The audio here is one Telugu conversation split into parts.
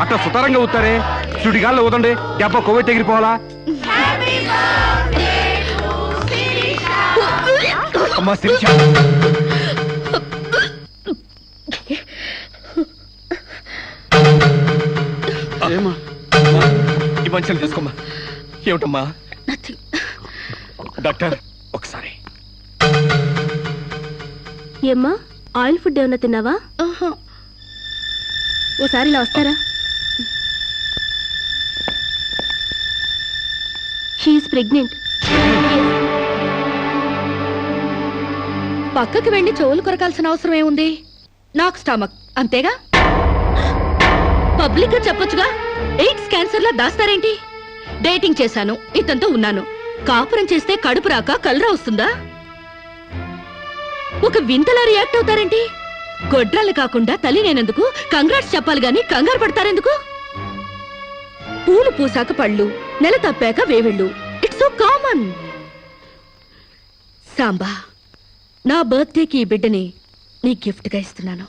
అట్లా సుతారంగా ఊతారే సుడిగాల్లో ఊదండి దెబ్బ కొవ్వె ఎగిరిపోవాలా అమ్మా శిరీష ఏమా ఈ మంచిని తీసుకోమ్మా ఏమిటమ్మా డాక్టర్ ఒకసారి ఏమ్మా ఆయిల్ ఫుడ్ ఏమన్నా తిన్నావా ఓసారి ఇలా వస్తారా షీఈస్ ప్రెగ్నెంట్ పక్కకి వెళ్ళి చెవులు కొరకాల్సిన అవసరం ఏముంది నాకు స్టమక్ అంతేగా పబ్లిక్ గా చెప్పొచ్చుగా ఎయిడ్స్ క్యాన్సర్ లా దాస్తారేంటి డేటింగ్ చేశాను ఇతనితో ఉన్నాను కాపురం చేస్తే కడుపు రాక కలరా వస్తుందా ఒక వింతలా రియాక్ట్ అవుతారేంటి గొడ్రాలు కాకుండా తల్లి నేనందుకు కంగ్రాట్స్ చెప్పాలి గాని కంగారు పడతారెందుకు పూలు పూసాక పళ్ళు నెల తప్పాక వేవిళ్ళు ఇట్స్ సో కామన్ సాంబా నా బర్త్డేకి ఈ బిడ్డని నీ గిఫ్ట్ గా ఇస్తున్నాను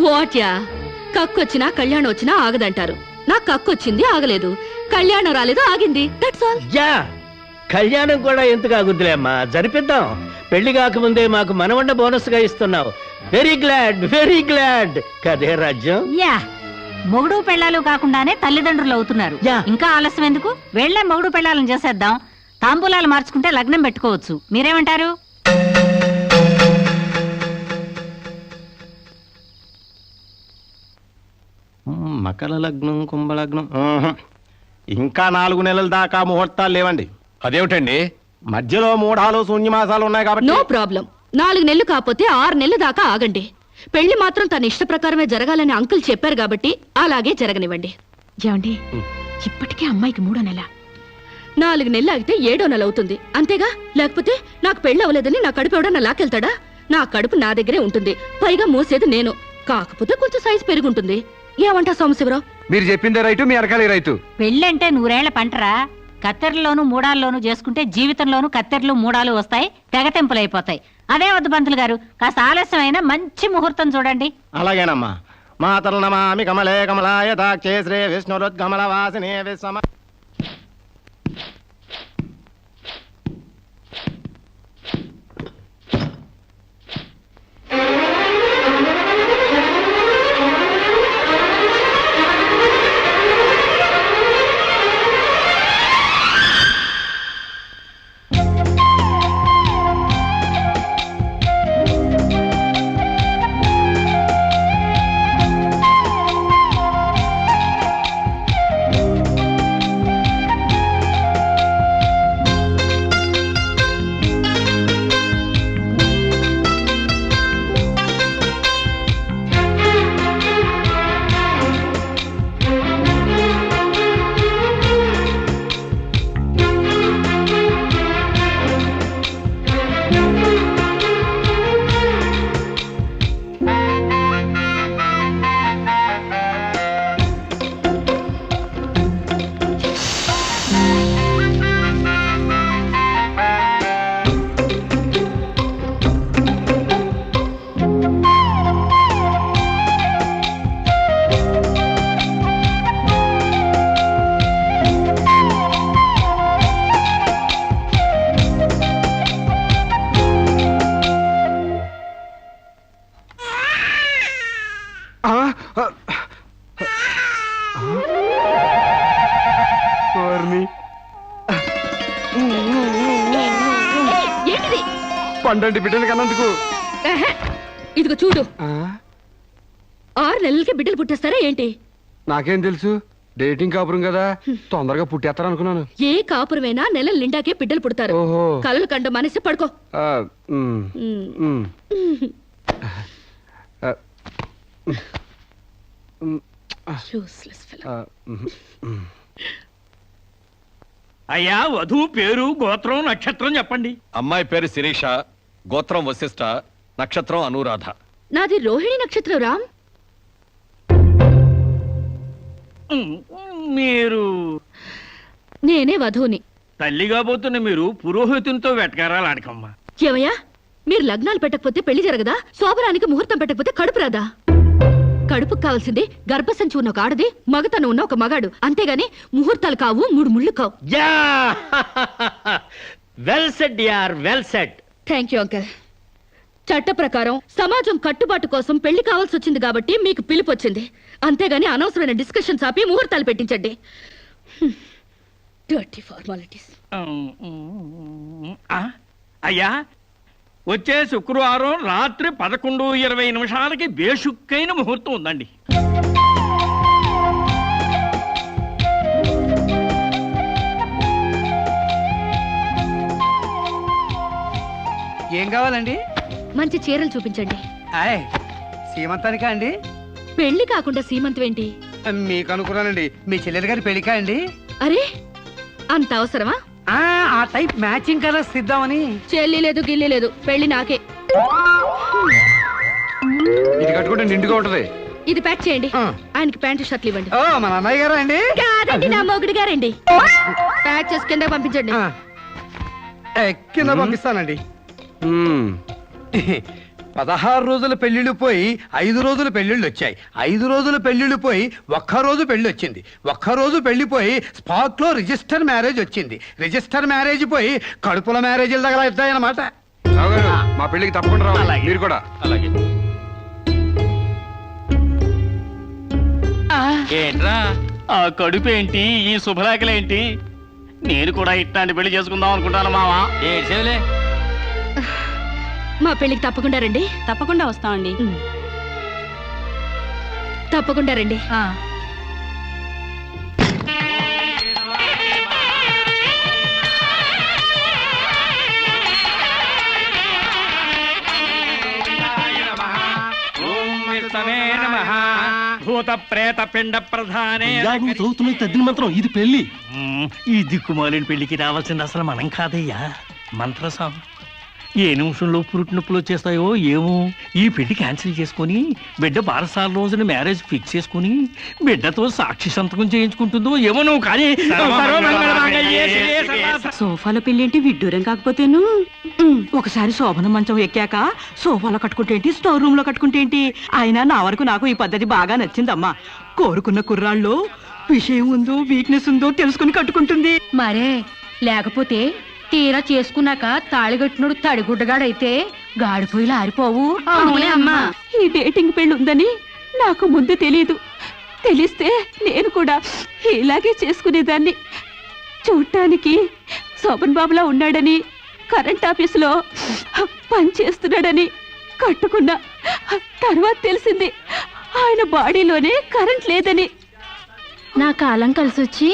వాట్యా కక్కొచ్చినా కళ్యాణం వచ్చినా ఆగదంటారు నాకు కక్కొచ్చింది ఆగలేదు కళ్యాణం రాలేదు ఆగింది దట్స్ ఆల్ యా కళ్యాణం కూడా ఎందుకు ఆగుద్దులే అమ్మా జరిపిద్దాం పెళ్లి కాకముందే మాకు మనవండ బోనస్ గా ఇస్తున్నావు వెరీ గ్లాడ్ కదే రాజ్యం యా మొగుడు పెళ్ళాలు కాకుండానే తల్లిదండ్రులు అవుతున్నారు ఇంకా ఆలస్యం ఎందుకు వెళ్లే మొగుడు పెళ్ళాలను చేసేద్దాం తాంబూలాలు మార్చుకుంటే లగ్నం పెట్టుకోవచ్చు మీరేమంటారు మకర లగ్నం కుంభలగ్నం ఇంకా 4 నెలల దాకా ముహూర్తాలు లేవండి అదేమిటండి మధ్యలో మూఢాలు శూన్యమాసాలు ఉన్నాయి కాబట్టి నో ప్రాబ్లం 4 నెలలు కాకపోతే 6 నెలల దాకా ఆగండి పెళ్లి మాత్రం తన ఇష్ట ప్రకారమే జరగాలని అంకుల్ చెప్పారు కాబట్టి అలాగే జరగనివ్వండి ఏమండి ఇప్పటికే అమ్మాయికి 3వ నెల 4 నెలలు ఆగితే 7వ నెల అవుతుంది అంతేగా లేకపోతే నాకు పెళ్లి అవ్వలేదని నా కడుపు ఎవడన్నా లాకెళ్తాడా నా కడుపు నా దగ్గరే ఉంటుంది పైగా మోసేది నేను కాకపోతే కొంచెం సైజు పెరుగుంటుంది ఏమంటా సోమశివరావు మీరు చెప్పిందే రైతు మీ అరకాలి రైతు పెళ్ళంటే 100 ఏళ్ల పంటరా కత్తెరలోను మూడాల్లోనూ చేసుకుంటే జీవితంలోనూ కత్తెరలు మూడాలు వస్తాయి తెగతెంపులైపోతాయి అదే వద్దు పంతులు గారు కాస్త ఆలస్యమైన మంచి ముహూర్తం చూడండి అలాగేనమ్మా మాతలు నమామి కమలే కమలాయ దాక్షే శ్రీ విష్ణురుద్గమల వాసినే విశ్వమ పండంటి బిడ్డలు కన్నందుకు ఇదిగో చూడు 6 నెలలకి బిడ్డలు పుట్టేస్తారా ఏంటి నాకేం తెలుసు డేటింగ్ కాపురం కదా తొందరగా పుట్టేస్తారు అనుకున్నాను ఏ కాపురమైనా నెలల నిండాకే బిడ్డలు పుడతారు కలలు కండ మనిషి పడుకో అయ్యా వధువు పేరు గోత్రం నక్షత్రం చెప్పండి. అమ్మాయి పేరు శిరీష, గోత్రం వశిష్ఠ, నక్షత్రం అనురాధ. నాది రోహిణి నక్షత్రం రామ్. మీరు? నేనే వధువుని. తల్లి కాబోతున్న మీరు పురోహితునితో వెటకారాలు ఆడకమ్మా. ఏమయ్యా మీరు లగ్నాలు పెట్టకపోతే పెళ్లి జరగదా? శోభనానికి ముహూర్తం పెట్టకపోతే కడుపు రాదా? కడుపుకు కావాల్సింది గర్భసంచి ఉన్న ఒక ఆడది, మగతను ఉన్న ఒక మగాడు, అంతేగాని ముహూర్తాలు కావు, 3 ముళ్ళు కావు. యా వెల్ సెడ్ యార్, well said. Thank you uncle. చట్ట ప్రకారం సమాజం కట్టుబాటు కోసం పెళ్లి కావాల్సి వచ్చింది కాబట్టి మీకు పిలుపు వచ్చింది, అంతేగాని అనవసరమైన డిస్కషన్స్ ఆపి ముహూర్తాలు పెట్టించండి. Dirty formalities. అయ్యా, వచ్చే శుక్రవారం రాత్రి 11:20 బేషుక్కైన ముహూర్తం ఉందండి. ఏం కావాలండి? మంచి చీరలు చూపించండి. ఆయ్ సీమంతానికా అండి? పెళ్లి కాకుండా సీమంతం ఏంటి? మీకు అనుకున్నానండి, మీ చెల్లెలు గారి పెళ్లికా అండి? అరే, అంత అవసరమా? ఆ టైప్ మ్యాచింగ్ కలర్స్ ఇద్దామని. చెల్లి లేదు, గిల్లి లేదు, పెళ్లి నాకే. ఇది కట్టుకుంటే నిండుగా ఉంటది. ఇది ప్యాక్ చేయండి. ఆ. ఆయనకి ప్యాంటు షర్ట్లు ఇవ్వండి. ఓ మన అన్నయ్య గారా అండి? కాదండి, నా మొగుడు గారండి. ప్యాక్ చేసి కింద పంపించండి. ఆ. కింద పంపిస్తానండి. మ్మ్. 16 రోజుల పెళ్లిళ్ళు పోయి 5 రోజుల పెళ్లిళ్ళు వచ్చాయి. 5 రోజుల పెళ్లిళ్ళు పోయి 1 రోజు పెళ్లి వచ్చింది. 1 రోజు పెళ్లిపోయి స్పాట్ లో రిజిస్టర్ మ్యారేజ్ వచ్చింది. రిజిస్టర్ మ్యారేజ్ పోయి కడుపుల మ్యారేజీల దగ్గర అవుతాయన్నమాట. రావు గారు, మా పెళ్లికి తప్పకుండా రావాలి. మీరు కూడా. అలాగే. ఏంట్రా ఆ కడుపేంటి, ఈ శుభలేఖలేంటి? నేను కూడా ఇట్లాంటి పెళ్లి చేసుకుందాం అనుకుంటాను మావా. ఏడ్చేవులే. మా పెళ్లికి తప్పకుండా రండి. తప్పకుండా వస్తామండి. తప్పకుండా రండి. భూత ప్రేత పిండ ప్రధానే. తద్దిన మంత్రం ఇది పెళ్లి. ఈ దిక్కుమాలిన పెళ్లికి రావాల్సింది అసలు మనం కాదయ్యా, మంత్రసాం. ఏ నిమిషంలో పురుటి నొప్పులు వచ్చేస్తాయో ఏమో. ఈ పెళ్లి క్యాన్సిల్ చేసుకుని బిడ్డ బారసాల రోజున మ్యారేజ్ ఫిక్స్ చేసుకుని బిడ్డతో సాక్షి సంతకం చేయించుకుంటుందో ఏమో. నువ్వు కానీ సోఫాలో పెళ్ళేంటి విడ్డూరం కాకపోతేను. ఒకసారి శోభన మంచం ఎక్కాక సోఫాలో కట్టుకుంటేంటి, స్టోర్ రూమ్ లో కట్టుకుంటేంటి. అయినా నా వరకు నాకు ఈ పద్ధతి బాగా నచ్చిందమ్మా. కోరుకున్న కుర్రాళ్ళు విషయం ఉందో వీక్నెస్ ఉందో తెలుసుకుని కట్టుకుంటుంది. మరే లేకపోతే తీరా చేసుకున్నాక తాళిగట్టినోడు తడిగుడ్డగాడైతే గాడిపోయిలా ఆరిపోవు. అవునే అమ్మా. ఈ డేటింగ్ పెళ్ళి ఉందని నాకు ముందు తెలీదు. తెలిస్తే నేను కూడా ఇలాగే చేసుకునేదాన్ని. చూడటానికి శోభన్ బాబులా ఉన్నాడని, కరెంట్ ఆఫీసులో పని చేస్తున్నాడని కట్టుకున్నా. తర్వాత తెలిసింది ఆయన బాడీలోనే కరెంట్ లేదని. నా కాలం కలిసి వచ్చి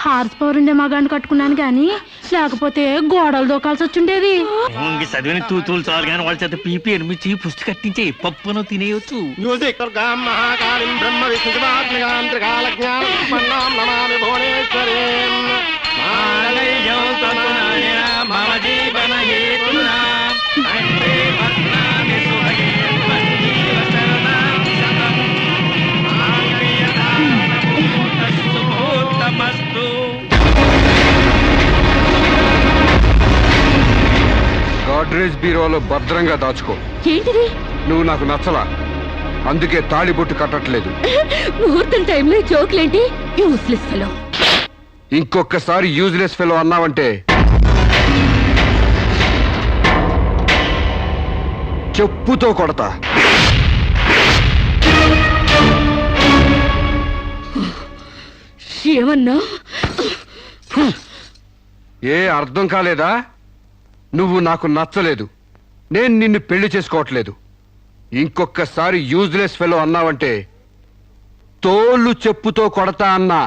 హార్స్ పవర్ ఉండే మగాన్ని కట్టుకున్నాను గాని లేకపోతే గోడలు దూకాల్సి వచ్చిండేది. చదివిన తూతులు చాలు కానీ వాళ్ళ చేత పీపీ ఎనిమిచ్చి పుష్టి కట్టించే పప్పును తినేయచ్చు. గాడ్రేజ్ బీరోలో భద్రంగా దాచుకో. ఏంటిది? నువ్వు నాకు నచ్చలా, అందుకే తాళిబొట్టు కట్టట్లేదు. ముహూర్తం టైంలో జోక్లేంటి? Useless fellow. ఇంకొకసారి యూజ్లెస్ ఫెలో అన్నావంటే చెప్పుతో కొడతా. ఏమన్నా? ఏ అర్థం కాలేదా? నువ్వు నాకు నచ్చలేదు, నేను నిన్ను పెళ్లి చేసుకోవట్లేదు. ఇంకొకసారి యూజ్లెస్ ఫెలో అన్నావంటే తోళ్ళు చెప్పుతో కొడతా అన్నా.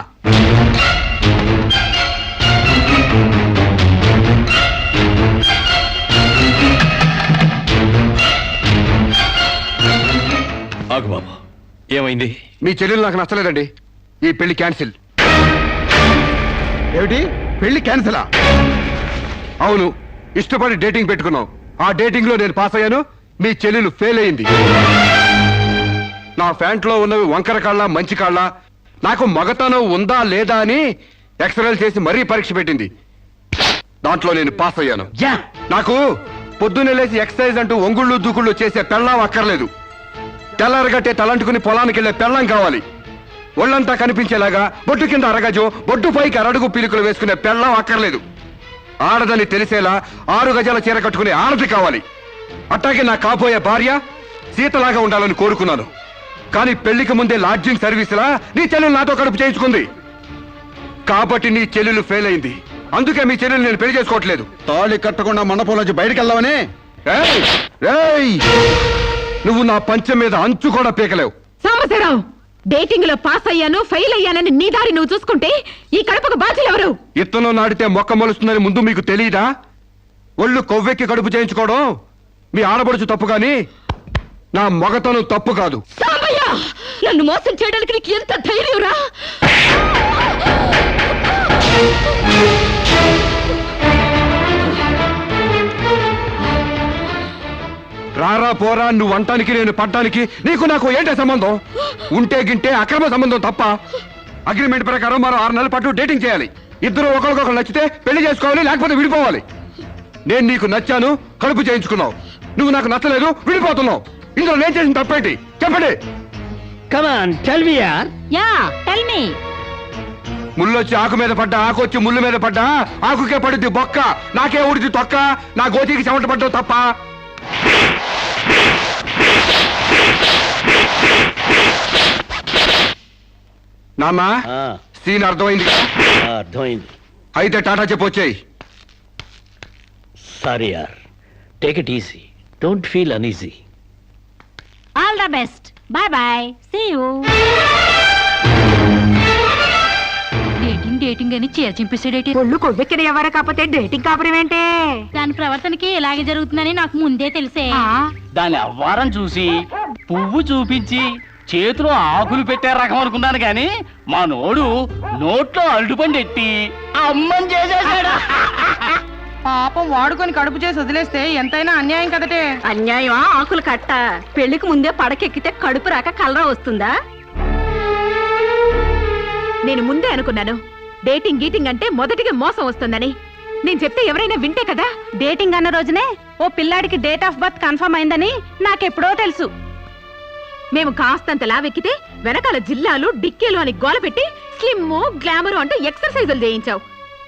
ఆగు బాబా, ఏమైంది? మీ చెల్లెలు నాకు నచ్చలేదండి. ఈ పెళ్లి క్యాన్సిల్. ఏమిటి? పెళ్లి క్యాన్సిలా? అవును, ఇష్టపడి డేటింగ్ పెట్టుకున్నావు. ఆ డేటింగ్ లో నేను పాస్ అయ్యాను, మీ చెల్లెలు ఫెయిల్ అయింది. నా ఫ్యాంట్లో ఉన్నవి వంకర కాళ్ళ మంచి కాళ్ళ, నాకు మగతనం ఉందా లేదా అని ఎక్స్రేలు చేసి మరీ పరీక్ష పెట్టింది. దాంట్లో నేను పాస్ అయ్యాను. నాకు పొద్దున్నే లేచి ఎక్సర్సైజ్ అంటూ ఒంగుళ్ళు దూకుళ్ళు చేసే పెళ్ళాం అక్కర్లేదు. తెల్లారగట్టే తలంటుకుని పొలానికి వెళ్లే పెళ్ళాం కావాలి. ఒళ్ళంతా కనిపించేలాగా బొట్టు కింద అరగజో బొట్టు పైకి అరడుగు పీలికలు వేసుకునే పెళ్ళాం అక్కర్లేదు. ఆడదని తెలిసేలా 6 గజాల చీర కట్టుకునే ఆడది కావాలి. అట్టాగే నా కాబోయే భార్య సీతలాగా ఉండాలని కోరుకున్నాను. కానీ పెళ్లికి ముందే లాడ్జింగ్ సర్వీసులా నీ చెల్లెలు నాతో కడుపు చేయించుకుంది. కాబట్టి నీ చెల్లెలు ఫెయిల్ అయింది. అందుకే మీ చెల్లెలు నేను పెళ్లి చేసుకోవట్లేదు. తాళి కట్టకుండా మండపంలోంచి బయటకు వెళ్దామని. ఏయ్! ఏయ్! నువ్వు నా పంచం మీద అంచు కూడా పీకలేవు. సాంబశివరావు, డేటింగ్ లో పాస్ అయ్యాను ఫెయిల్ అయ్యానని నీ దారి నువ్వు చూసుకుంటే ఈ కడుపుకు బాధ్యులు ఎవరు? ఇత్తనం నాటితే మొక్క మొలుస్తుందని ముందు మీకు తెలియదా? ఒళ్ళు కొవ్వెక్కి కడుపు చేయించుకోవడం మీ ఆడపడుచు తప్పు గాని నా మొగతనం తప్పు కాదు. సాంబయ్య, నన్ను మోసం చేయడానికి నీకు ఎంత ధైర్యం రా? రారా పోరా నువ్వు అంటానికి నేను పడ్డానికి నీకు నాకు ఏంటే సంబంధం? ఉంటే గింటే అక్రమ సంబంధం తప్ప. అగ్రిమెంట్ ప్రకారం మరో 6 నెలల పాటు డేటింగ్ చేయాలి. ఇద్దరు ఒకరికొకరు నచ్చితే పెళ్లి చేసుకోవాలి, లేకపోతే విడిపోవాలి. నేను నీకు నచ్చాను, కడుపు చేయించుకున్నావు. నువ్వు నాకు నచ్చలేదు, విడిపోతున్నావు. ఇందులో నేను చేసిన తప్పేంటి చెప్పండి. కమాన్ టెల్ మీ యార్. Yeah tell me. ముళ్ళొచ్చి ఆకు మీద పడ్డా, ఆకు వచ్చి ముళ్ళు మీద పడ్డా ఆకుకే పడుద్ది బొక్క. నాకే ఊడిది తొక్క. నా గోతికి చెమట పడ్డావు తప్ప. నాన్న సీన్ అర్థమైంది. అర్థమైంది. అయితే టాటా చెప్పొచ్చాయి. సారీ యార్, take it easy, don't feel uneasy. All the best. Bye bye. See you. Dating dating అని చీర చింపేసాడేటి. ఒళ్ళు కొవ్వెక్కిన ఎవరే కాకపోతే డేటింగ్ కాపురం ఏంటే? దాని ప్రవర్తనకి ఇలాగే జరుగుతుందని నాకు ముందే తెలిసే. దాని అవ్వారం చూసి పువ్వు చూపించి చేతిలో ఆకులు పెట్టే రకం అనుకున్నాను గాని మా నోడు నోట్లో అరటిపండు ఎట్టి అమ్మని చేసేసాడు. పాపం వాడుకొని కడుపు చేసి వదిలేస్తే ఎంతైనా అన్యాయం కదటే. అన్యాయమా ఆకులు కట్ట? పెళ్లికి ముందే పడకెక్కితే కడుపు రాక కలరా వస్తుందా? నేను ముందే అనుకున్నాను డేటింగ్ గీటింగ్ అంటే మొదటిగా మోసం వస్తుందని. నేను చెప్తే ఎవరైనా వింటే కదా. డేటింగ్ అన్న రోజునే ఓ పిల్లాడికి డేట్ ఆఫ్ బర్త్ కన్ఫర్మ్ అయిందని నాకెప్పుడో తెలుసు. మేము కాస్తంత లావెక్కితే వెనకాల జిల్లాలు డిక్కీలు అని గోల పెట్టి స్లిమ్ గ్లామర్ అంటూ ఎక్సర్సైజులు చేయించావు.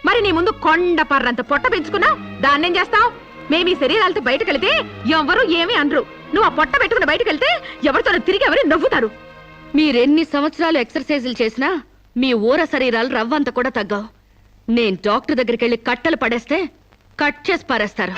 మరి నీ ముందు కొండ పర్రంత పొట్ట పెంచుకున్నావు. దాన్నేం చేస్తావు? మేము ఈ శరీరాలతో బయటకెళ్తే ఎవరు ఏమీ అనరు. నువ్వు ఆ పొట్ట పెట్టుకుని బయటకెళ్తే ఎవరితో తిరిగి ఎవరు నవ్వుతారు. మీరెన్ని సంవత్సరాలు ఎక్సర్సైజులు చేసినా మీ ఊర శరీరాలు రవ్వంత కూడా తగ్గావు. నేను డాక్టర్ దగ్గరికి వెళ్ళి కట్టలు పడేస్తే కట్ చేసి పారేస్తారు.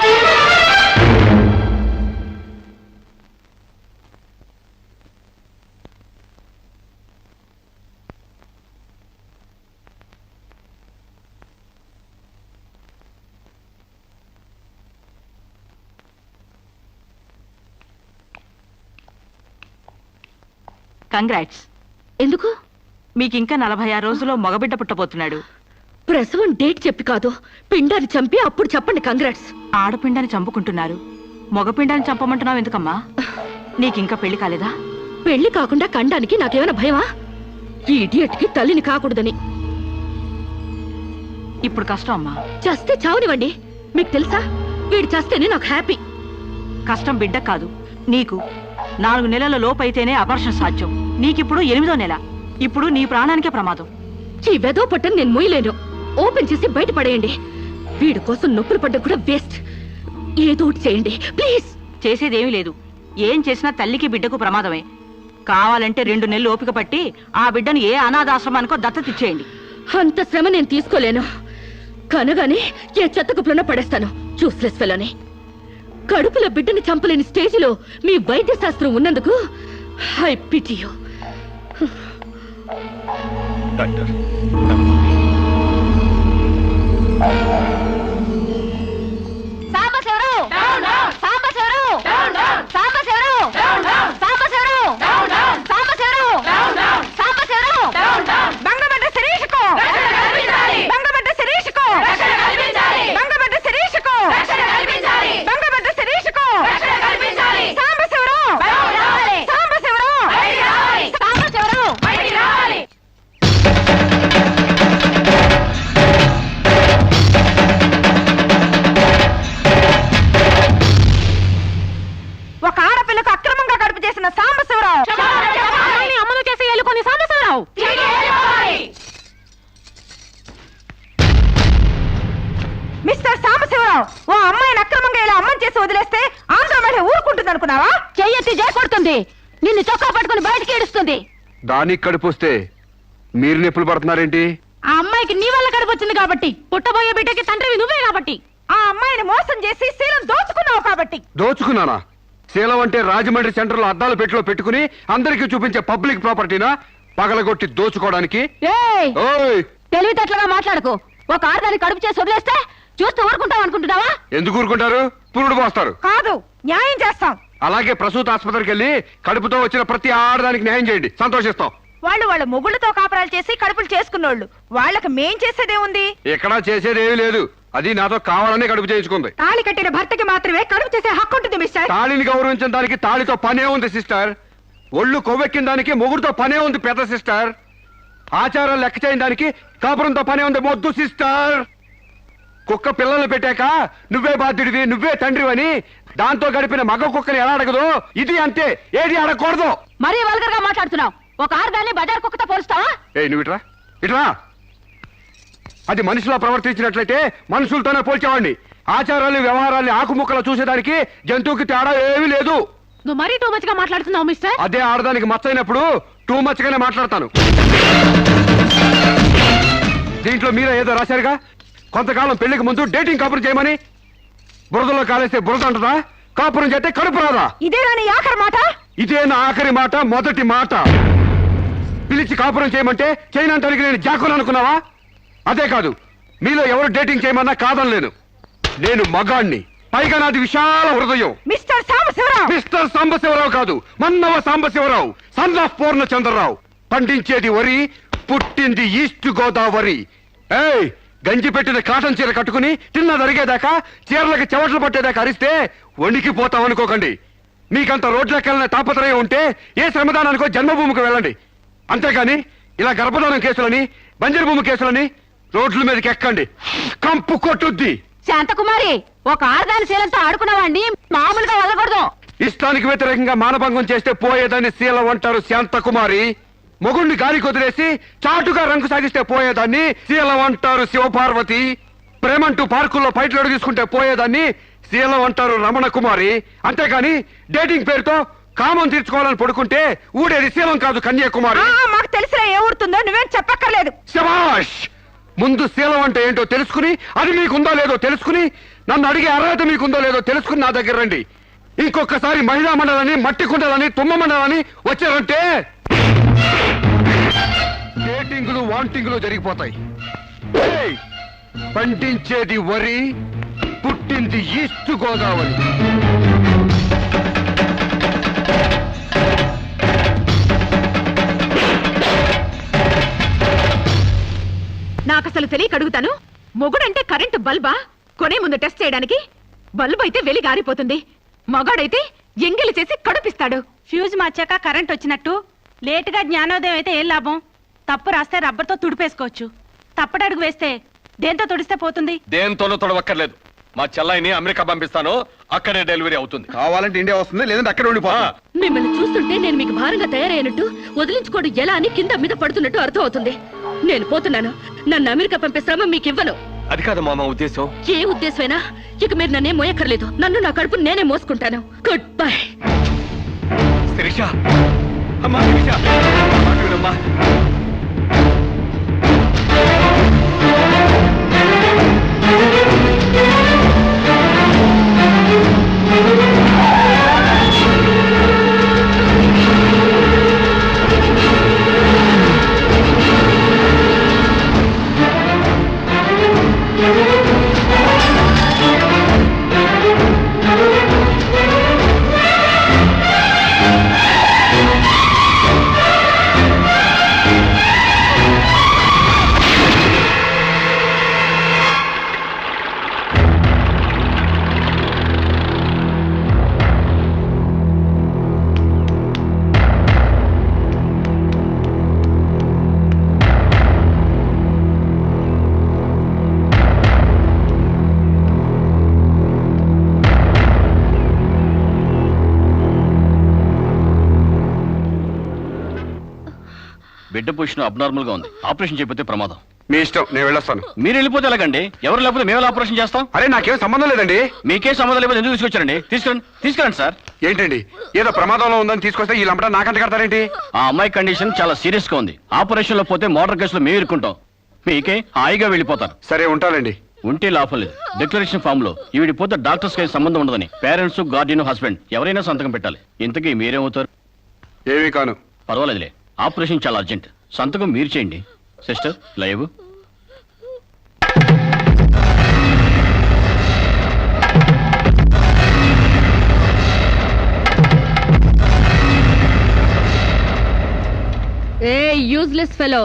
కంగ్రాట్స్. ఎందుకు? మీకింకా 46 రోజుల్లో మగబిడ్డ పుట్టబోతున్నాడు. ప్రసవం డేట్ చెప్పి కాదు, పిండాన్ని చంపి అప్పుడు చెప్పండి కంగ్రాట్స్. ఆడపిండాన్ని చంపుకుంటున్నారు, మగపిండాన్ని చంపమంటున్నావు ఎందుకమ్మా? నీకింకా పెళ్లి కాలేదా? పెళ్లి కాకుండా కండానికి నాకేమైనా భయమా? ఈ ఇడియట్ కి తల్లిని కాకూడదని. ఇప్పుడు కష్టం అమ్మా. చస్తే చావునివ్వండి. మీకు తెలుసా, వీడు చస్తేనే నాకు హ్యాపీ. కష్టం బిడ్డ కాదు నీకు. 4 నెలల లోపైతేనే అపర్షన్ సాధ్యం. నీకిప్పుడు 8వ నెల. ఇప్పుడు నీ ప్రాణానికే ప్రమాదం. ఈ వెదో పట్టని నేను మొయ్యలేను. ఓపెన్ చేసి బయట పడేయండి. వీడి కోసం నొప్పులు పడ్డా కూడా వేస్ట్. ఏదో ఒకటి చేయండి ప్లీజ్. చేసేదేమీ లేదు. ఏం చేసినా తల్లికి బిడ్డకు ప్రమాదమే. కావాలంటే 2 నెలలు ఓపిక పట్టి ఆ బిడ్డను ఏ అనాథాశ్రమానికో దత్తతిచ్చేయండి. అంత శ్రమ నేను తీసుకోలేను. కనగానే ఏ చెత్తకుప్పులోనో పడేస్తాను. చూస్లెస్ ఫెలోని. కడుపులో బిడ్డని చంపలేని స్టేజిలో మీ వైద్య శాస్త్రం ఉన్నందుకు ఐ పిటీ యు. డాక్టర్ చేస్తున్న సాంబశివరావు, అమ్మాయిని అమలు చేసి ఎలుకొని సాంబశివరావు. మిస్టర్ సాంబశివరావు, ఓ అమ్మాయిని అక్రమంగా ఇలా అమ్మని చేసి వదిలేస్తే ఆంధ్ర మహిళ ఊరుకుంటుంది అనుకున్నావా? చెయ్యెత్తి కొడుతుంది, నిన్ను చొక్కా పట్టుకుని బయటికి ఏడుస్తుంది. దానికి కడుపు వస్తే మీరు నొప్పులు పడుతున్నారేంటి? ఆ అమ్మాయికి నీ వల్ల కడుపు వచ్చింది కాబట్టి, పుట్టబోయే బిడ్డకి తండ్రివి నువ్వే కాబట్టి. ఆ అమ్మాయిని మోసం చేసి శీలం దోచుకున్నావు కాబట్టి. దోచుకున్నానా? శీలం అంటే రాజమండ్రి సెంటర్ లో అద్దాల పెట్టిలో పెట్టుకుని అందరికీ చూపించే పబ్లిక్ ప్రాపర్టీనా పగలగొట్టి దోచుకోవడానికి? ఓయ్, తెలివితేటలుగా మాట్లాడుకో. ఒక ఆడదాన్ని కడుపు చేసి వదిలేస్తే చూస్తూ ఊరుకుంటాం అనుకుంటున్నావా? ఎందుకు ఊరుకుంటారు? పురుడు పోస్తారు. కాదు, న్యాయం చేస్తాం. అలాగే ప్రసూత ఆసుపత్రికి వెళ్ళి కడుపుతో వచ్చిన ప్రతి ఆడదానికి న్యాయం చేయండి, సంతోషిస్తాం. వాళ్ళ మొగుళ్ళతో కాపురాలు చేసి కడుపులు చేసుకున్నోళ్ళు, వాళ్ళకి మేం చేసేదే ఉంది? ఎక్కడా చేసేదేమీ లేదు. అది నాతో కావాలనే కడుపు చేయించుకుంది. తాళి కట్టిన భర్తకి మాత్రమే కడుపు చేసే హక్కు ఉంటుంది మిస్టర్. తాళిని గౌరవించిన దానికి తాళితో పనే ఉంది సిస్టర్. ఒళ్ళు కొవ్వెక్కిన దానికి మొగుడుతో పనే ఉంది పెద్ద సిస్టర్. ఆచారాలు లెక్క చేయని దానికి కాపురంతో పనే ఉంది మొద్దు సిస్టర్. కుక్క పిల్లలు పెట్టాక నువ్వే బాధ్యుడివి, నువ్వే తండ్రివని దాంతో గడిపిన మగ కుక్కని ఎలా అడగదు, ఇది అంతే. ఏది అడగకూడదు. మరీ వల్గర్ గా మాట్లాడుతున్నావు. ఒక ఆడదాన్ని బజార్ కుక్కతో పోలుస్తావా? నువ్వు ఇట్రా ఇట్రా. అది మనిషిలా ప్రవర్తించినట్లయితే మనుషులతోనే పోల్చేవాడిని. ఆచారాలు వ్యవహారాలు ఆకుముక్కలు చూసేదానికి జంతువుకి తేడా ఏమీ లేదు. నువ్వు మరీ టూ మచ్ గా మాట్లాడుతున్నావు మిస్టర్. అదే ఆడదానికి మచ్చైనప్పుడు టూ మచ్ గానే మాట్లాడతాను. దీంట్లో మీరే ఏదో రాశారుగా, కొంతకాలం పెళ్లికి ముందు డేటింగ్ కాపురం చేయమని. బురదలో కాలేస్తే బురద అంటదా? కాపురం చేస్తే కడుపు రాదా? ఇదేనా నీ ఆఖరి మాట? ఇదే నా ఆఖరి మాట, మొదటి మాట. పిలిచి కాపురం చేయమంటే చేయనంటానికి నేను జాకులు అనుకున్నావా? అదే కాదు, మీలో ఎవరు డేటింగ్ చేయమన్నా కాదనలేను. నేను మగాణ్ణి, పైగా నాది విశాల హృదయం. మిస్టర్ సాంబశివరావు. మిస్టర్ సాంబశివరావు కాదు, మన్నవ సాంబశివరావు, సన్ ఆఫ్ పూర్ణచంద్రరావు. పండించేది వరి, పుట్టింది ఈస్ట్ గోదావరి. ఏయ్, గంజి పెట్టిన కాటన్ చీర కట్టుకుని తిన్నదరిగేదాకా చీరలకి చెవట్లు పట్టేదాకా అరిస్తే వణికిపోతాం అనుకోకండి. మీకంత రోడ్లెక్కాలనే తాపత్రయం ఉంటే ఏ శ్రమదానానికో జన్మభూమికి వెళ్ళండి. అంతేగాని ఇలా గర్భధానం కేసులని, బంజరు భూమి కేసులని రోడ్ల మీదకి ఎక్కండి, కంపు కొట్టుద్ది. శాంతకుమారి, ఒక ఆడదాని శీలంతో ఆడుకున్నావాడిని మామూలుగా వదలకూడదు. ఇష్టానికి వ్యతిరేకంగా మానభంగం చేస్తే పోయేదాన్ని శీలం అంటారు శాంతకుమారి. మొగుణ్ణి గాలికి వదిలేసి చాటుగా రంగు సాగిస్తే పోయేదాన్ని శీలం అంటారు శివపార్వతి. ప్రేమంటూ పార్కుల్లో పైట్లోడు తీసుకుంటే పోయేదాన్ని శీలం అంటారు రమణ కుమారి. అంతేగాని డేటింగ్ పేరుతో కామం తీర్చుకోవాలని పడుకుంటే ఊడేది శీలం కాదు కన్యాకుమారి. మాకు తెలిసినా ఏ ఊరుతుందో నువ్వేం చెప్పక్కర్లేదు. శభాష్! ముందు శీలం అంటే ఏంటో తెలుసుకుని, అది మీకుందో లేదో తెలుసుకుని, నన్ను అడిగే అర్హత మీకుందో లేదో తెలుసుకుని నా దగ్గర రండి. ఇంకొకసారి మహిళా మండలని, మట్టి కుండలని, తుమ్మ మండలని వచ్చారంటే డేటింగ్లు వాంటింగ్లు జరిగిపోతాయి. ఏయ్, పండించేది వరి, పుట్టింది ఈస్ట్ గోదావరి. నాకు అసలు తెలియక అడుగుతాను, మొగుడంటే కరెంటు బల్బా? కొనే ముందు టెస్ట్ చేయడానికి. బల్బు అయితే వెలి గారిపోతుంది, మగాడైతే ఎంగిలి చేసి కడుపిస్తాడు. ఫ్యూజ్ మార్చాక కరెంట్ వచ్చినట్టు లేటుగా జ్ఞానోదయం అయితే ఏం లాభం? తప్పు రాస్తే రబ్బర్తో తుడిపేసుకోవచ్చు, తప్పటడుగు వేస్తే దేంతో తుడిస్తే పోతుంది? దేంతోనూ తొడవక్కర్లేదు. మా చెల్లాయిని అమెరికా పంపిస్తాను, అక్కడే డెలివరీ అవుతుంది. కావాలంటే ఇండియా వస్తుంది, లేదంటే అక్కడ ఉండిపో. మిమ్మల్ని చూస్తుంటే నేను మీకు భారంగా తయారైనట్టు, వదిలించుకోవడం ఎలా అని కింద మీద పడుతున్నట్టు అర్థం అవుతుంది. నేను పోతున్నాను. నన్ను అమెరికా పంపే శ్రమ మీకు ఇవ్వను. అది కాదు మామ ఉద్దేశం. ఏ ఉద్దేశమైనా ఇక మీరు నన్నే మోయక్కర్లేదు. నన్ను నా కడుపు నేనే మోసుకుంటాను. Good bye. శిరీష, అమ్మా శిరీష, మాట వినమ్మా. బిడ్డ పొజిషన్ అబ్నార్మల్ గా ఉంది. ఆపరేషన్ చేయకపోతే ప్రమాదం. మీ ఇష్టం, నేను వెళ్ళొస్తాను. మీరు వెళ్ళిపోతే ఎలాగండి? ఎవరు లేకపోతే మేము ఆపరేషన్ చేస్తాం. అరే నాకేం సంబంధం లేదండి. మీకే సంబంధం లేకపోతే ఎందుకు తీసుకొచ్చారండి? తీసుకురండి సార్. ఏంటండి ఏదో ప్రమాదంలో ఉందని తీసుకొస్తే ఈ లంపట నాకంట కడతారేంటి? ఆ అమ్మాయి కండిషన్ చాలా సీరియస్ గా ఉంది. ఆపరేషన్ లో పోతే మోటార్ కేసులో మేము ఇరుక్కుంటాం. మీకే హాయిగా వెళ్ళిపోతారు. సరే ఉంటానండి. ఉంటే లాభం లేదు. డిక్లరేషన్ ఫామ్ లో ఈవిడి పోతే డాక్టర్స్ కి సంబంధం ఉండదని పేరెంట్స్, గార్డియన్, హస్బెండ్ ఎవరైనా సంతకం పెట్టాలి. ఇంతకీ మీరేమవుతారు? ఏమీ కాను. పర్వాలేదులే, ఆపరేషన్ చాలా అర్జెంట్. సంతకం మీరు చేయండి. Sister live. ఏ యూజ్లెస్ ఫెలో,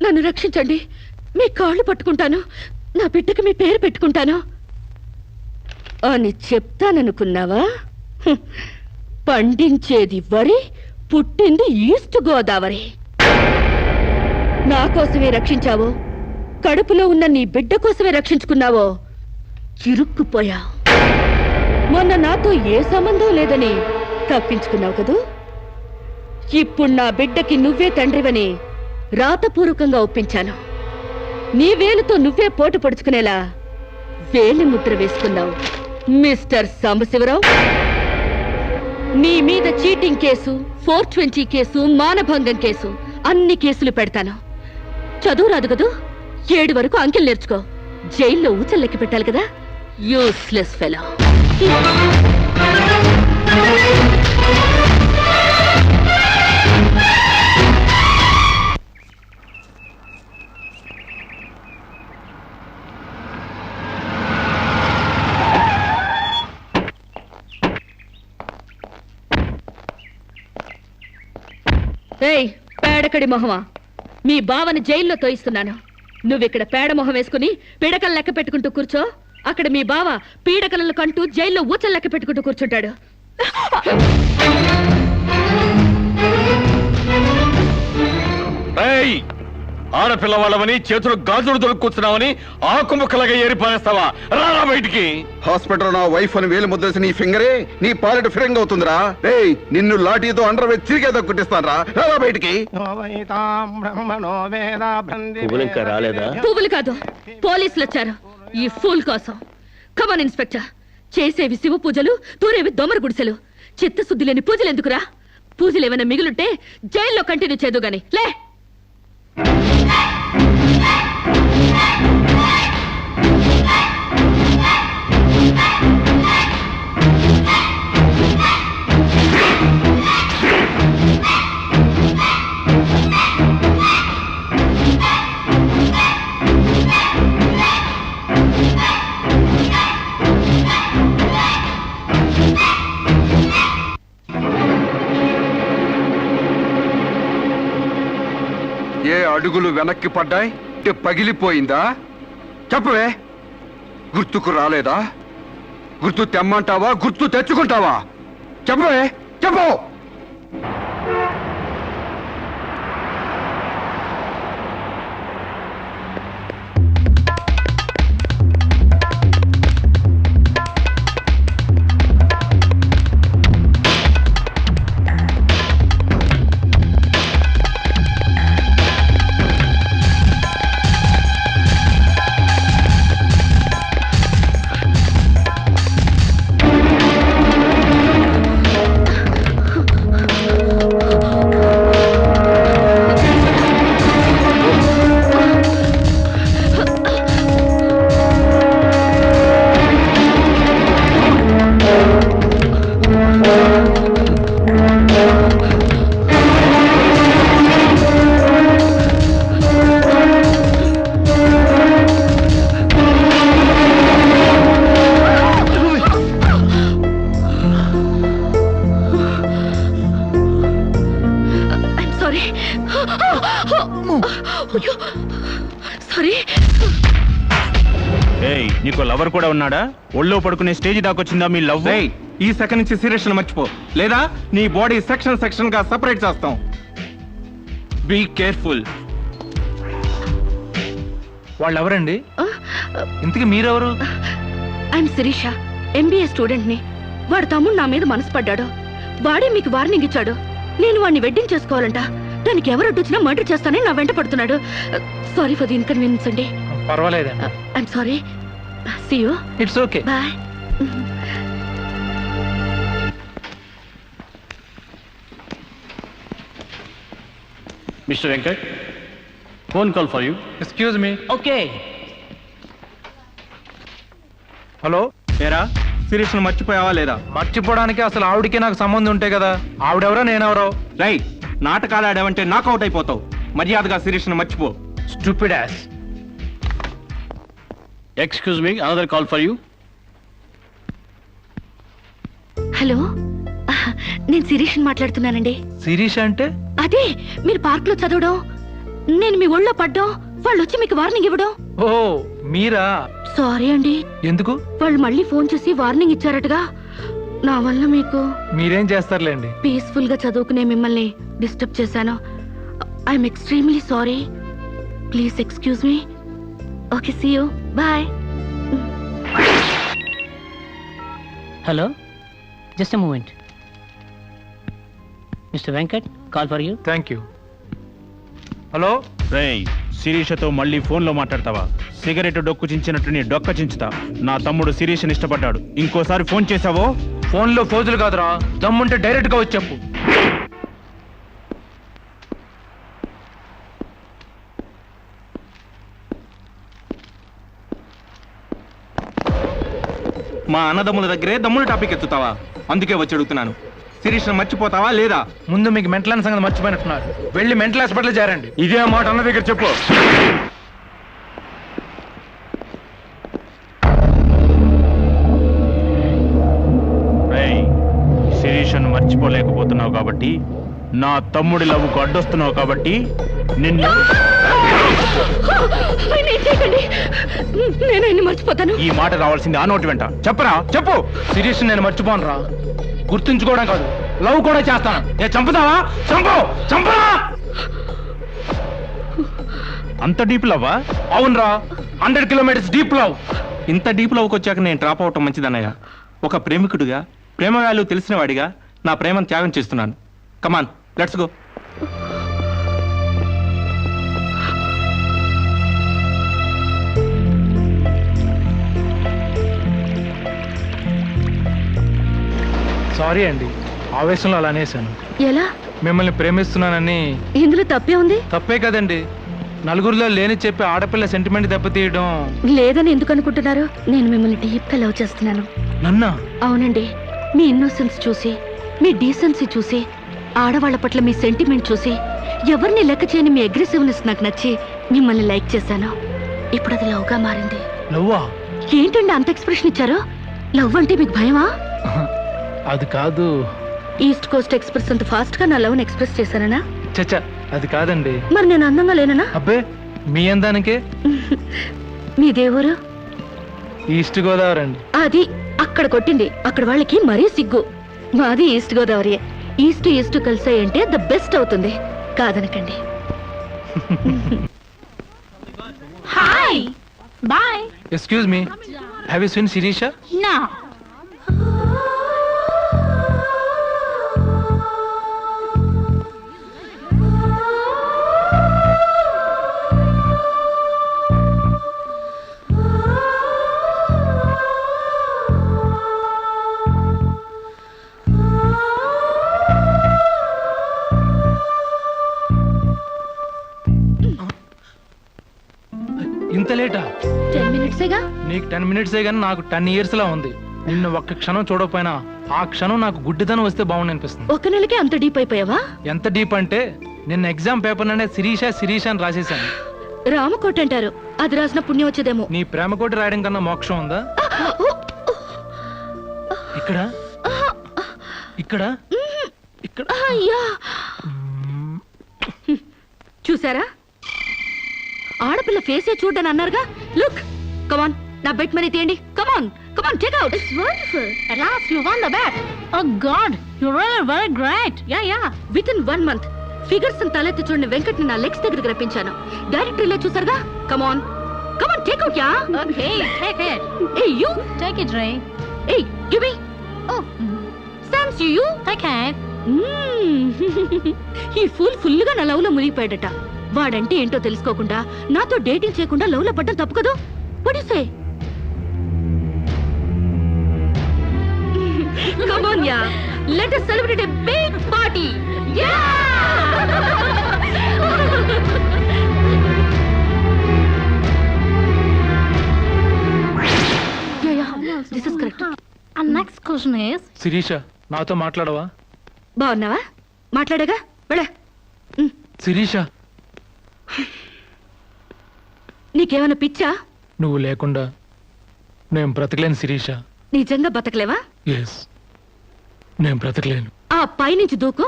నన్ను రక్షించండి. మీ కాళ్ళు పట్టుకుంటాను, నా బిడ్డకి మీ పేరు పెట్టుకుంటాను అని చెప్తాననుకున్నావా? పండించేది వరి, పుట్టింది ఈస్ట్ గోదావరి. నా కోసమే రక్షించావో, కడుపులో ఉన్న నీ బిడ్డ కోసమే రక్షించుకున్నావో చిరుక్కుపోయావు. మొన్న నాతో ఏ సంబంధం లేదని తప్పించుకున్నావు కదూ. ఇప్పుడు నా బిడ్డకి నువ్వే తండ్రివని రాతపూర్వకంగా ఒప్పించాను. నీ వేలుతో నువ్వే పోటు పొడుచుకునేలా వేలి ముద్ర వేసుకున్నావు మిస్టర్ సాంబశివరావు. నీ మీద చీటింగ్ కేసు, 420 కేసు, మానభంగం కేసు, అన్ని కేసులు పెడతాను. చదువు రాదు కదూ, 7 వరకు అంకెలు నేర్చుకో. జైల్లో ఊచల్లెక్కి పెట్టాలి కదా. Useless fellow. ఏయ్ పేడకడి మొహమా, మీ బావని జైల్లో తోయిస్తున్నాను. నువ్విక్కడ పేడ మొహం వేసుకుని పిడకలు లెక్క పెట్టుకుంటూ కూర్చో. అక్కడ మీ బావ పీడకలను కంటూ జైల్లో ఊచలు లెక్క పెట్టుకుంటూ కూర్చుంటాడు. ఆడపిల్ల వాళ్ళవని చేతులు గాజులు దొరుకుతున్నావని ఆకు ముక్కలుగా ఏరిపారేస్తావా? రారా బయటికి. హాస్పిటల్ నా వైఫ్ అని వేలు ముద్రేసి నీ ఫింగరే నీ పాలెట్ ఫిరంగ్ అవుతుందిరా. ఏయ్ నిన్ను లాఠీతో అండర్ తిరిగే దక్కుటిస్తాను రా. రారా బయటికి. పువ్వులు ఇంకా రాలేదా? పువ్వులు కాదు, పోలీసులు వచ్చారు ఈ ఫూల్ కోసం. Come on inspector. చేసేవి శివ పూజలు, తూరేవి దొమర గుడిసెలు. చిత్తశుద్ధి లేని పూజలు ఎందుకురా? పూజలు ఏమైనా మిగులుంటే జైల్లో కంటిన్యూ చేదు గాని లే. ఏ అడుగులు వెనక్కి పడ్డాయి? పగిలిపోయిందా? చెప్పవే. గుర్తుకు రాలేదా? గుర్తు తెమ్మంటావా, గుర్తు తెచ్చుకుంటావా? చెప్పవే, చెప్పు. నీకు లవర్ కూడా ఉన్నాడా? ఒళ్ళో పడుకునే స్టేజ్ దాకొచ్చిందా మీ లవ్? ఈ సెకండ్ నుంచి సీరియస్ మర్చిపో, లేదా నీ బాడీ సెక్షన్ గా సెపరేట్ చేస్తాం. Be careful. వాళ్ళు ఎవరండి? ఇంతకీ మీరెవరు? ఐఎమ్ శిరీష, ఎంబీఏ స్టూడెంట్ ని. వాడు తమ్ముడు నా మీద మనసు పడ్డాడు. వాడే మీకు వార్నింగ్ ఇచ్చాడు. నేను వాడిని వెడ్డింగ్ చేసుకోవాలంట. దానికి ఎవరు అడ్డొచ్చినా మర్డర్ చేస్తానని నా వెంట పడుతున్నాడు. సారీ ఫర్ ది ఇన్కన్వీనియన్స్ అండి. పర్వాలేదండి. I'm sorry. See you. It's okay. Bye. Mister Venkat, phone call for you. Excuse me. Okay. Hello. ఏరా శిరీష్ను మర్చిపోయావా లేదా? మర్చిపోవడానికి అసలు ఆవిడకి నాకు సంబంధం ఉంటే కదా. ఆవిడెవరో నేనెవరో. రైట్, నాటకాలు ఆడావంటే నాకౌట్ అయిపోతావు. మర్యాదగా శిరీష్ను మర్చిపో. Stupid ass. Excuse me, another call for you. Hello, నేను శిరీష్ మాట్లాడుతున్నానండి. శిరీష్ అంటే? అదే మీరు పార్క్ లో చదవడం, నేను మీ ఒళ్ళో పడ్డం, వాళ్ళు వచ్చి మీకు వార్నింగ్ ఇవ్వడం. ఓ మీరా? సారీ అండి. ఎందుకు? వాళ్ళు మళ్ళీ ఫోన్ చేసి వార్నింగ్ ఇచ్చారటగా. నా వల్ల మీకు. మీరేం చేస్తారులేండి. పీస్ఫుల్ గా చదువుకునే మిమ్మల్ని డిస్టర్బ్ చేశాను. I'm extremely sorry. Please excuse me. Okay, see you. Bye. Hello, just a moment. Mister Venkat, call for you. Thank you. Hello. రేయ్, శిరీషతో మళ్ళీ ఫోన్లో మాట్లాడతావా? సిగరెట్ డొక్కు చించినట్టు నీ డొక్క చించుతా. నా తమ్ముడు శిరీష్ని ఇష్టపడ్డాడు. ఇంకోసారి ఫోన్ చేసావో? ఫోన్లో ఫోజులు కాదురా, దమ్ముంటే డైరెక్ట్ గా వచ్చి చెప్పు. మా అన్నదమ్ముల దగ్గరే దమ్ముల టాపిక్ ఎత్తుతావా? అందుకే వచ్చి అడుగుతున్నాను, శిరీష్ను మర్చిపోతావా లేదా? ముందు మీకు మెంటల్ సంగతి మర్చిపోయినట్టున్నారు. వెళ్ళి మెంటల్ హాస్పిటల్ చేరండి. ఇదే మాట అన్న దగ్గర చెప్పు. రేయ్, శిరీష్ను మర్చిపోలేకపోతున్నావు కాబట్టి, నా తమ్ముడి లవ్వుకు అడ్డొస్తున్నావు కాబట్టి నిన్ను. నేను మర్చిపోతాను. ఈ మాట రావాల్సింది ఆ నోటి వెంట. చెప్పరా, చెప్పు. శిరీష్ నేను మర్చిపోను రా. గుర్తుంచుకోవడం కాదు, లవ్ కూడా చేస్తాను. ఏ చంపుతావా? చంపు, చంపరా. అంత డీప్ లవ్వా? అవునరా, 100 కిలోమీటర్స్ డీప్ లవ్. ఇంత డీప్ లవ్కి వచ్చాక నేను డ్రాప్ అవటం మంచిదన్నయ్య. ఒక ప్రేమికుడిగా, ప్రేమ వాల్యూ తెలిసిన వాడిగా నా ప్రేమను త్యాగం చేస్తున్నాను. కమాన్, లెట్స్ గో. సారీ అండి, ఆవేశంలో అలా అనేసాను. ఎలా? మిమ్మల్ని ప్రేమిస్తున్నానని. ఇందులో తప్పే ఉంది? తప్పే కదండి. నలుగురిలో లేని చెప్పి ఆడపిల్ల సెంటిమెంట్ దెబ్బతీయడం. లేదని ఎందుకు అనుకుంటున్నారు? నేను మిమ్మల్ని డీప్ గా లవ్ చేస్తున్నాను. నన్నా? అవునండి. మీ ఇన్నోసెన్స్ చూసి, మీ డీసెన్సీ చూసి, ఆడవాళ్ల పట్ల మీ సెంటిమెంట్ చూసి, ఎవరిని లెక్క చేయని మీ అగ్రెసివ్నెస్ నాకు నచ్చి మిమ్మల్ని లైక్ చేశాను. ఇప్పుడు అది లవ్ గా మారింది. లవ్వా? ఏంటండి అంత ఎక్స్ప్రెషన్ ఇచ్చారు? లవ్ అంటే మీకు భయమా? అది కాదు. ఈస్ట్ కోస్ట్ ఎక్స్ప్రెస్ అంత ఫాస్ట్ గా నా లవ్ ఎక్స్ప్రెస్ చేశానా? చచ్చా, అది కాదండి. మరి నేను అందంగా లేనా? అబ్బే, మీ అందానికే. మీ దేవురు? ఈస్ట్ గోదావరి అండి. అది అక్కడ కొట్టింది. అక్కడ వాళ్ళకి మరీ సిగ్గు. మాది ఈస్ట్ గోదావరి. ఈస్ట్ ఈస్ట్ కలిసాయంటే ద బెస్ట్ అవుతుంది. కాదనకండి. Hi, bye. Excuse me, have you seen Sirisha? నా ఇంత లేటా? 10 మినిట్సేగా. నీకు 10 మినిట్సే కానీ నాకు 10 years లా ఉంది. నిన్ను ఒక్క క్షణం చూడకపోయినా ఆ క్షణం నాకు గుడ్డిదనం వస్తే బాగుంది అనిపిస్తుంది. ఒక నెలకే అంత డీప్ అయిపోయావా? ఎంత డీప్ అంటే నిన్న ఎగ్జామ్ పేపర్ అనే శిరీష శిరీష అని రాసేసాను. రామకోట అంటారు, అది రాసిన పుణ్యం వచ్చేదేమో. నీ ప్రేమ కోటి రాయడం కన్నా మోక్షం ఉందా? ఇక్కడ ఇక్కడ ఇక్కడ. అయ్యా, చూసారా? ఆడపిల్ల ఫేసే చూడని అన్నారుగా. లుక్, కమాన్, నా బెట్ మనీ తీయండి. Come on, come on, take out. It's wonderful. At last you won the bet. Oh God, you're really very great. Yeah, yeah. Within 1 month figures తలెత్తి చూడని వెంకట్ని నా లెగ్స్ దగ్గరికి రప్పించాను. డైరెక్టర్ ఇలా చూసారుగా. Come on come on take out yeah. Okay take it. Hey you take it రే. Hey give me. ఓ సామ్స్ యు టేక్ ఇట్. ఈ ఫుల్గా నా లవ్ లో మునిగిపోయాడట. వాడంటే ఏంటో తెలుసుకోకుండా నాతో డేటింగ్ చేయకుండా లవ్ లో పడ్డం తప్పు కదా. What you say? Come on, yeah. Let us celebrate a big party. Yeah! Yeah. This is correct. And next question is, Sirisha నాతో మాట్లాడవా? బాగున్నావా? మాట్లాడగా వెళ్ళ. శిరీష నీకేమైనా పిచ్చా? నువ్వు లేకుండా నేను బ్రతకలేను శిరీష. నిజంగా బతకలేవా? ఎస్, నేను బ్రతకలేను. ఆ పైనుంచి దూకు.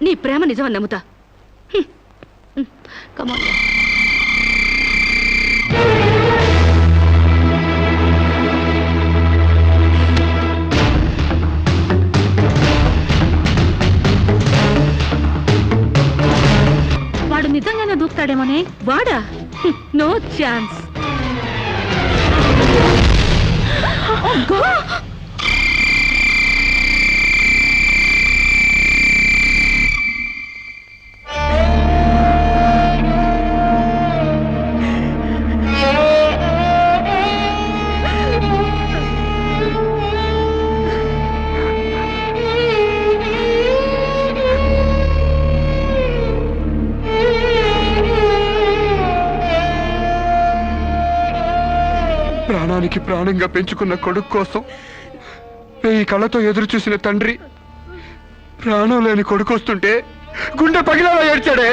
నీ ప్రేమ నిజమని నమ్ముతా. కమాన్. వాడు నిజంగానే దూకుతాడేమోనే. వాడా? No chance. ప్రాణానికి ప్రాణంగా పెంచుకున్న కొడుకు కోసం ఈ కళ్ళతో ఎదురు చూసిన తండ్రి ప్రాణం లేని కొడుకు వస్తుంటే గుండె పగిలేలా ఏడ్చాడే.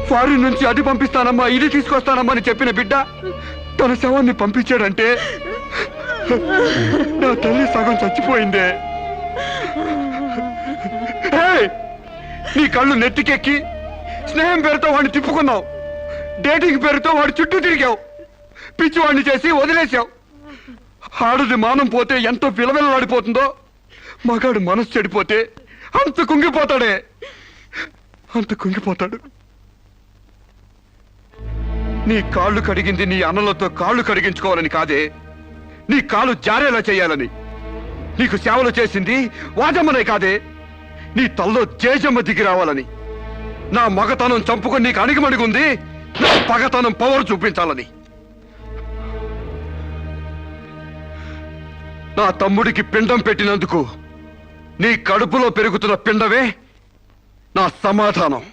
ఫారిన్ నుంచి అది పంపిస్తానమ్మా ఇది తీసుకొస్తానమ్మా అని చెప్పిన బిడ్డ తన శవాన్ని పంపించాడంటే నా తల్లి సగం చచ్చిపోయిందే. నీ కళ్ళు నెత్తికెక్కి స్నేహం పేరుతో వాడిని తిప్పుకున్నావు. డేటింగ్ పేరుతో వాడి చుట్టూ తిరిగావు. పిచ్చివాడిని చేసి వదిలేశావు. ఆడది మానం పోతే ఎంతో విలవిలలాడిపోతుందో మగాడు మనసు చెడిపోతే అంత కుంగిపోతాడే. అంత కుంగిపోతాడు. నీ కాళ్ళు కడిగింది నీ అన్నలతో కాళ్ళు కడిగించుకోవాలని కాదే, నీ కాళ్ళు జారేలా చేయాలని. నీకు సేవలు చేసింది వాజమ్మనే కాదే, నీ తల్లో జేజమ్మ దిగి రావాలని. నా మగతనం చంపుకొని నీకు అణిగిమణిగుంది నా పగతనం పవర్ చూపించాలని. నా తమ్ముడికి పిండం పెట్టినందుకు నీ కడుపులో పెరుగుతున్న పిండమే నా సమాధానం.